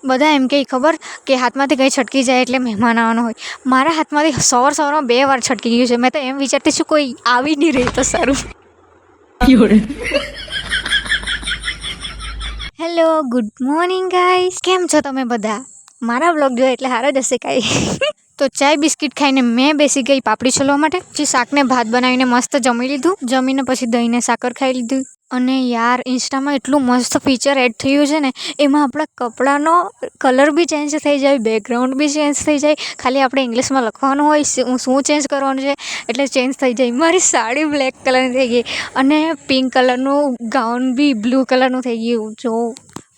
બધા એમ કે ખબર કે હાથમાંથી કંઈ છટકી જાય એટલે મહેમાન આવવાનો હોય. મારા હાથમાંથી સવારમાં 2 વાર છટકી ગયું છે. મેં તો એમ વિચારતી છું કોઈ આવી નહીં રહી તો સારું. Hello, good morning guys. કેમ છો તમે બધા? મારા બ્લોગ જોયા એટલે હારા જ હશે કાંઈ. તો ચાય બિસ્કિટ ખાઈને મેં બેસી ગઈ પાપડી છોલવા માટે. પછી શાકને ભાત બનાવીને મસ્ત જમી લીધું. જમીને પછી દહીંને સાકર ખાઈ લીધું. અને યાર ઇન્સ્ટામાં એટલું મસ્ત ફીચર એડ થયું છે ને, એમાં આપણા કપડાનો કલર બી ચેન્જ થઈ જાય, બેકગ્રાઉન્ડ બી ચેન્જ થઈ જાય. ખાલી આપણે ઇંગ્લિશમાં લખવાનું હોય શું ચેન્જ કરવાનું છે એટલે ચેન્જ થઈ જાય. મારી સાડી બ્લેક કલરની થઈ ગઈ અને પિંક કલરનું ગાઉન બી બ્લુ કલરનું થઈ ગયું. જો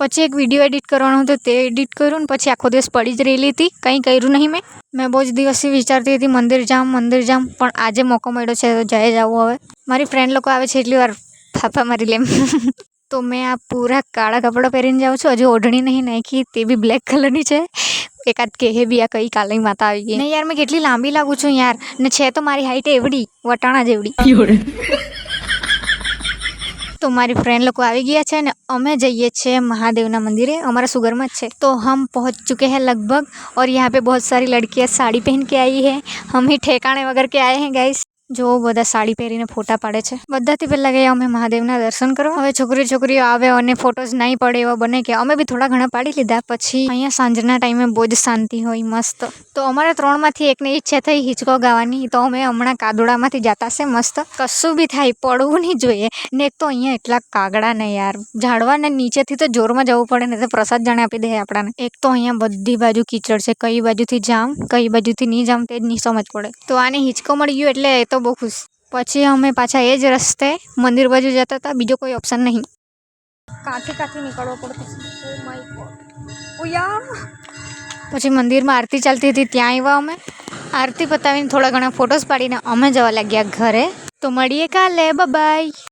પછી એક વિડીયો એડિટ કરવાનો હતો તે એડિટ કર્યું ને પછી આખો દિવસ પડી જ રહેલી હતી, કંઈ કર્યું નહીં. મેં બહુ જ દિવસથી વિચારતી હતી મંદિર જામ, પણ આજે મોકો મળ્યો છે તો જઈ જાઉં. હવે મારી ફ્રેન્ડ લોકો આવે છે એટલી વાર ફાફા મારી લેમ. તો મેં આ પૂરા કાળા કપડાં પહેરીને જાઉં છું. હજુ ઓઢણી નહીં નાખી, તે બી બ્લેક કલરની છે. એકાદ કહે બી આ કઈ કાલી માતા આવી ગઈ. નહીં યાર, મેં કેટલી લાંબી લાગુ છું યાર, ને છે તો મારી હાઈટ એવડી વટાણા જેવડી. તો મારી ફ્રેન્ડ લોકો આવી ગયા છે ને અમે જઈએ છીએ महादेवના મંदिरे. हमारा सुगर में है तो हम पहुंच चुके हैं लगभग. और यहाँ पे बहुत सारी लड़कियाँ साड़ी पहन के आई है. हम ही ठेकाने वगैरह के आए हैं गाइस. જો બધા સાડી પહેરીને ફોટા પાડે છે. બધાથી પહેલાં ગયા અમે મહાદેવના દર્શન કરવા. હવે છોકરીઓ આવે અને ફોટોઝ નહીં પડે એવા બને કે અમે બી થોડા ઘણા પાડી લીધા. પછી અહીંયા સાંજના ટાઈમે બહુ જ શાંતિ હોય મસ્ત. તો અમારા 3માંથી એકની ઈચ્છા થઈ હિચકો ગાવાની. તો અમે હમણાં કાદોડામાંથી જતા છે મસ્ત. કશું બી થાય પડવું નહીં જોઈએ. ને એક તો અહીંયા એટલા કાગડા ને યાર, ઝાડવાને નીચેથી તો જોરમાં જવું પડે ને તો પ્રસાદ જાણે આપી દે આપણાને. એક તો અહીંયા બધી બાજુ કીચડ છે, કઈ બાજુથી જામ કઈ બાજુથી નહીં જામ તે જ નહીં સમજ પડે. તો આને હિચકો મળી ગયો એટલે એ તો બહુ ખુશ. પછી અમે પાછા એ જ રસ્તે મંદિર બાજુ જતા હતા. બીજો કોઈ ઓપ્શન નહીં. કાંથી નીકળવો પડતો. ઓ માય ગોડ, ઓ યાર. પછી મંદિરમાં આરતી ચાલતી હતી, ત્યાં આવ્યા અમે. આરતી પતાવીને થોડા ઘણા ફોટોસ પાડીને અમે જવા લાગ્યા ઘરે. તો મળીએ કાલે, બાય.